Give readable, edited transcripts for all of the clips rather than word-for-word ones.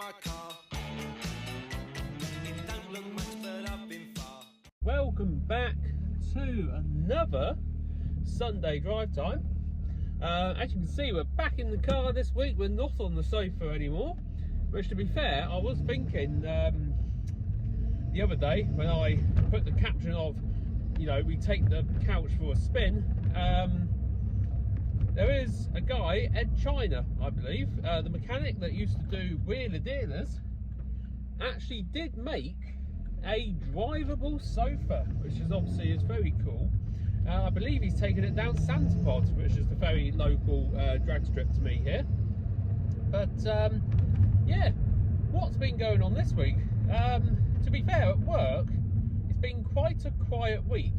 my car. It don't look much, but I've been far. Welcome back to another Sunday drive time. As you can see, we're back in the car this week. We're not on the sofa anymore, which, to be fair, I was thinking the other day when I put the caption of, you know, we take the couch for a spin. There is a guy, Ed China, I believe, the mechanic that used to do wheeler dealers, actually did make a drivable sofa, which is obviously very cool. I believe he's taken it down Santa Pod, which is the very local drag strip to me here. But yeah, what's been going on this week? To be fair, at work, it's been quite a quiet week.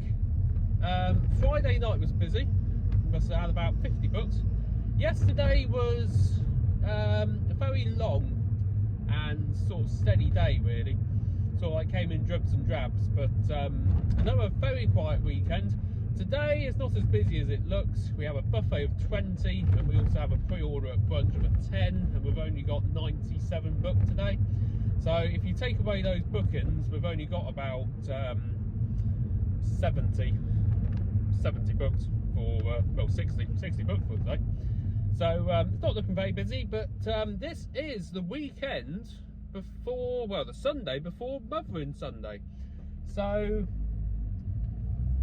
Friday night was busy. Must have had about 50 books. Yesterday was a very long and sort of steady day, really. So I came in dribs and drabs, but another very quiet weekend. Today is not as busy as it looks. We have a buffet of 20, and we also have a pre-order at brunch of a 10, and we've only got 97 booked today. So if you take away those bookings, we've only got about 70 booked for, well, 60 booked for today. So it's not looking very busy, but this is the weekend before, well, the Sunday before Mothering Sunday. So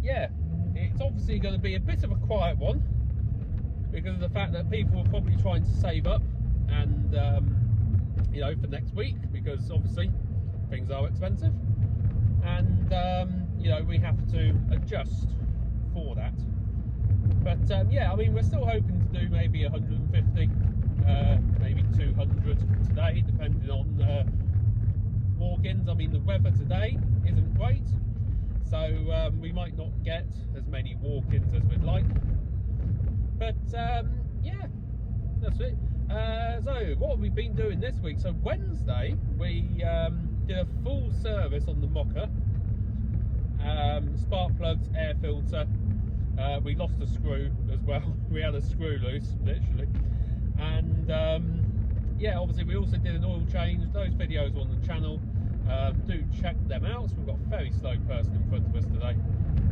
yeah, it's obviously going to be a bit of a quiet one because of the fact that people are probably trying to save up and you know, for next week, because obviously things are expensive, and you know, we have to adjust for that. But yeah, I mean, we're still hoping to do maybe 150, maybe 200 today, depending on walk-ins. I mean, the weather today isn't great, so we might not get as many walk-ins as we'd like. But yeah, that's it. So what have we been doing this week? So Wednesday we did a full service on the Mocha, spark plugs, air filter. We lost a screw as well. We had a screw loose, literally. And yeah, obviously we also did an oil change. Those videos are on the channel. Do check them out. So we've got a very slow person in front of us today,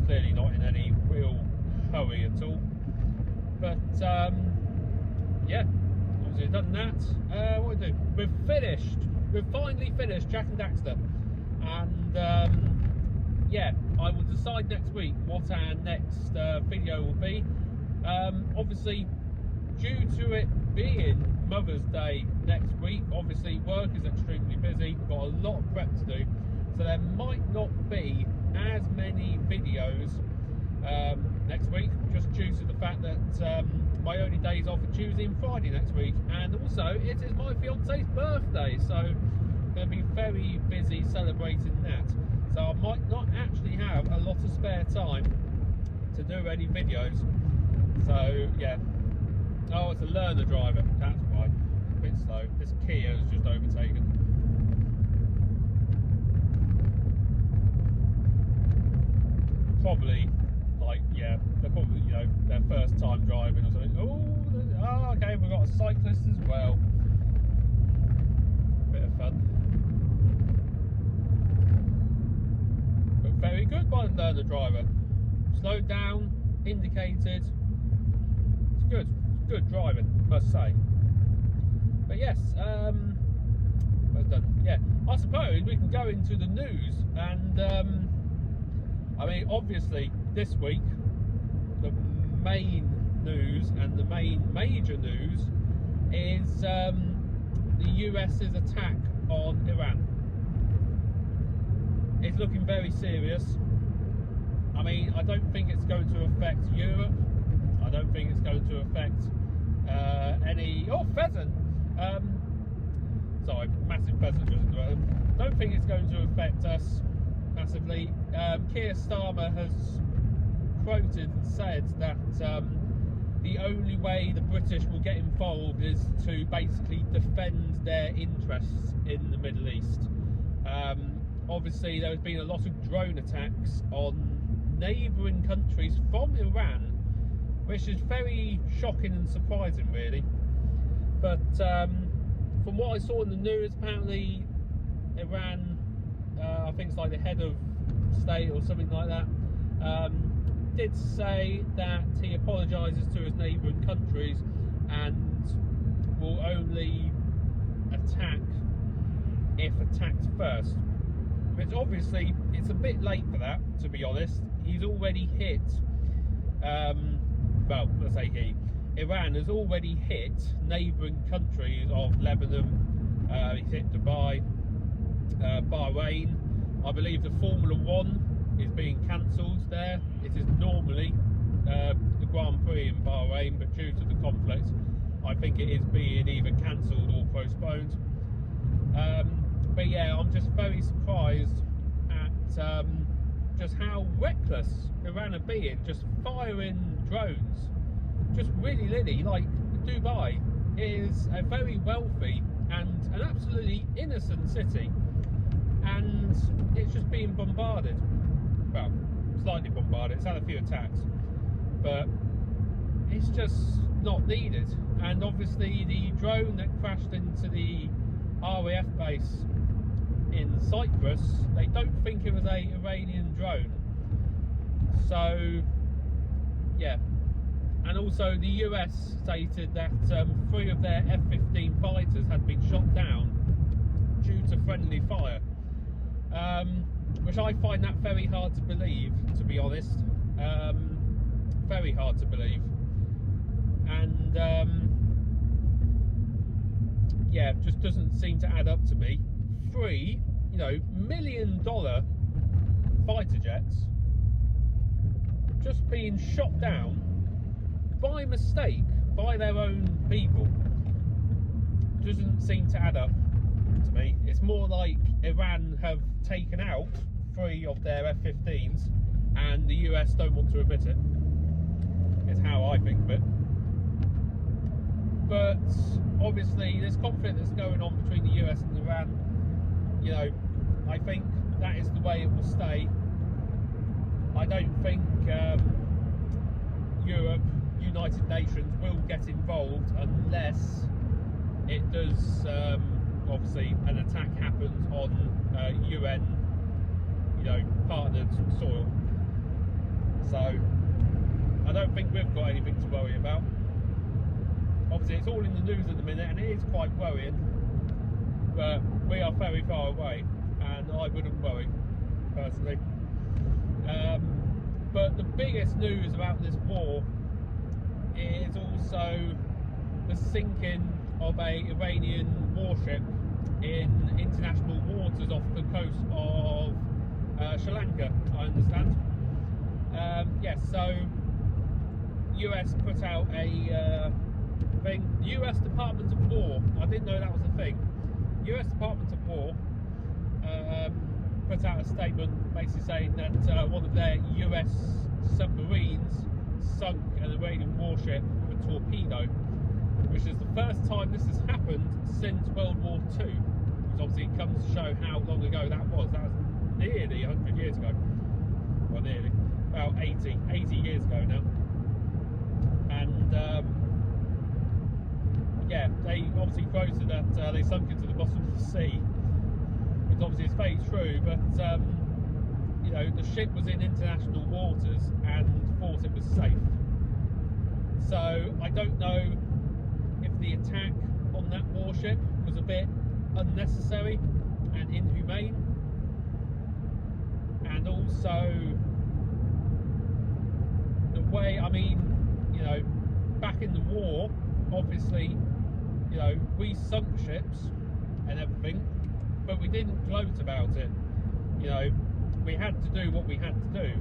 clearly not in any real hurry at all. But yeah, obviously done that. What do we do? We've finally finished Jack and Daxter, and yeah, I will decide next week what our next video will be. Obviously, due to it being Mother's Day next week, obviously work is extremely busy. We've got a lot of prep to do, so there might not be as many videos next week, just due to the fact that my only days off are Tuesday and Friday next week, and also it is my fiance's birthday, so I'm going to be very busy celebrating that. So I might not actually have a lot of spare time to do any videos. So yeah. Oh, it's a learner driver, that's why. A bit slow. This Kia has just overtaken. Probably, like, yeah, they're probably, you know, their first time driving or something. Oh, okay, we've got a cyclist as well. Bit of fun. Very good by the learner driver. Slowed down, indicated. It's good driving, must say. But yes, that's done. Yeah, I suppose we can go into the news, and I mean, obviously this week the main news and the main major news is the US's attack on Iran. It's looking very serious. I mean, I don't think it's going to affect Europe. I don't think it's going to affect any... Oh, pheasant! Sorry, massive pheasant just into it. Don't think it's going to affect us massively. Keir Starmer has quoted and said that the only way the British will get involved is to basically defend their interests in the Middle East. Obviously, there has been a lot of drone attacks on neighbouring countries from Iran, which is very shocking and surprising, really. But from what I saw in the news, apparently Iran, I think it's like the head of state or something like that, did say that he apologises to his neighbouring countries and will only attack if attacked first. Which obviously it's a bit late for that, to be honest. He's already hit, well, let's say Iran has already hit neighbouring countries of Lebanon, he's hit Dubai, Bahrain. I believe the Formula 1 is being cancelled there. It is normally the Grand Prix in Bahrain, but due to the conflict, I think it is being either cancelled or postponed. But yeah, I'm just very surprised at just how reckless Iran are being, just firing drones, just willy-nilly. Like, Dubai is a very wealthy and an absolutely innocent city, and it's just being bombarded. Well, slightly bombarded, it's had a few attacks, but it's just not needed. And obviously the drone that crashed into the RAF base in Cyprus, they don't think it was a Iranian drone. So yeah, and also the US stated that 3 of their F-15 fighters had been shot down due to friendly fire, which I find that very hard to believe, to be honest. Very hard to believe. And yeah, just doesn't seem to add up to me. 3, $1 million fighter jets just being shot down by mistake by their own people doesn't seem to add up to me. It's more like Iran have taken out 3 of their F-15s and the US don't want to admit it. Is how I think of it. But obviously this conflict that's going on between the US and Iran, I think that is the way it will stay. I don't think Europe, United Nations will get involved unless it does, obviously an attack happens on UN, partnered soil. So I don't think we've got anything to worry about. Obviously it's all in the news at the minute and it is quite worrying, but we are very far away and I wouldn't worry personally. But the biggest news about this war is also the sinking of a Iranian warship in international waters off the coast of Sri Lanka, I understand. Yes, so US put out a thing. US Department of War, I didn't know that was a thing. US Department of War put out a statement basically saying that one of their US submarines sunk an Iranian warship with a torpedo, which is the first time this has happened since World War II, which obviously comes to show how long ago that was. That was nearly 100 years ago. Well, nearly. About 80 years ago now. And yeah, they obviously quoted that they sunk into the bottom of the sea, which obviously is very true, but the ship was in international waters and thought it was safe. So I don't know if the attack on that warship was a bit unnecessary and inhumane, and also the way, back in the war, obviously, we sunk ships and everything, but we didn't gloat about it. We had to do what we had to do.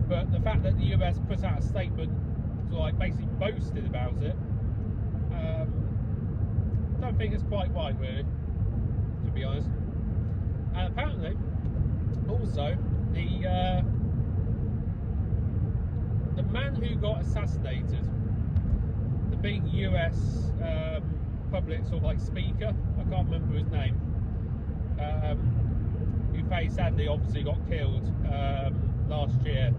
But the fact that the US put out a statement to basically boasted about it, I don't think it's quite right, really, to be honest. And apparently, also, the man who got assassinated, the big US public speaker, I can't remember his name, who very sadly obviously got killed last year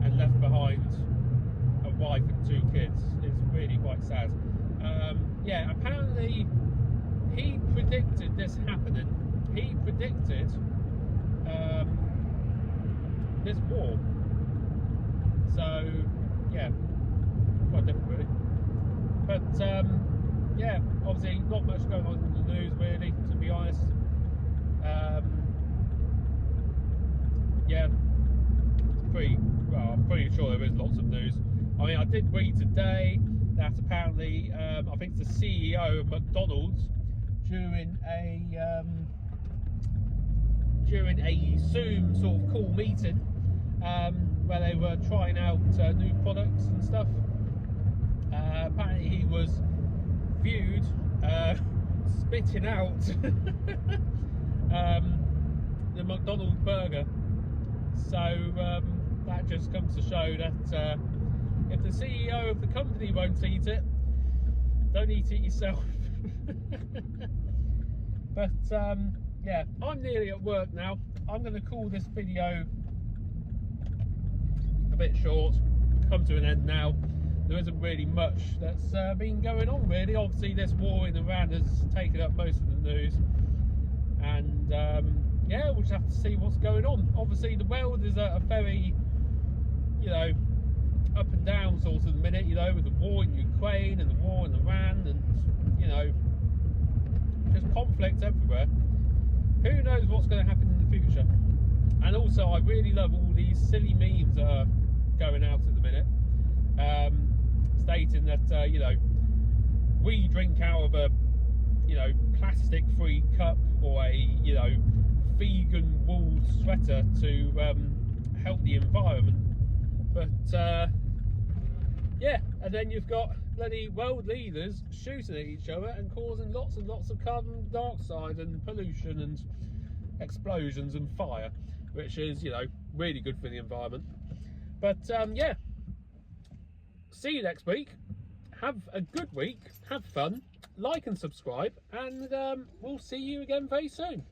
and left behind a wife and 2 kids. It's really quite sad. Yeah, apparently predicted this happening. He predicted this war. So yeah, quite different really. But yeah, obviously not much going on in the news really, to be honest. Yeah, it's pretty well. I'm pretty sure there is lots of news. I mean, I did read today that apparently, I think the CEO of McDonald's during a Zoom sort of call meeting, where they were trying out new products and stuff. Apparently, he was viewed spitting out the McDonald's burger. So that just comes to show that if the CEO of the company won't eat it, don't eat it yourself. But yeah, I'm nearly at work now. I'm going to call this video a bit short, come to an end now. There isn't really much that's been going on really. Obviously this war in Iran has taken up most of the news, and yeah, we'll just have to see what's going on. Obviously the world is a very, you know, up and down sort of the minute, you know, with the war in Ukraine and the war in Iran, and you know, just conflict everywhere. Who knows what's going to happen in the future? And also I really love all these silly memes that are going out at the minute, stating that you know, we drink out of a, you know, plastic free cup, or a, you know, vegan wool sweater to help the environment. But yeah, and then you've got bloody world leaders shooting at each other and causing lots and lots of carbon dioxide and pollution and explosions and fire, which is, you know, really good for the environment. But yeah, see you next week. Have a good week, have fun, like and subscribe, and we'll see you again very soon.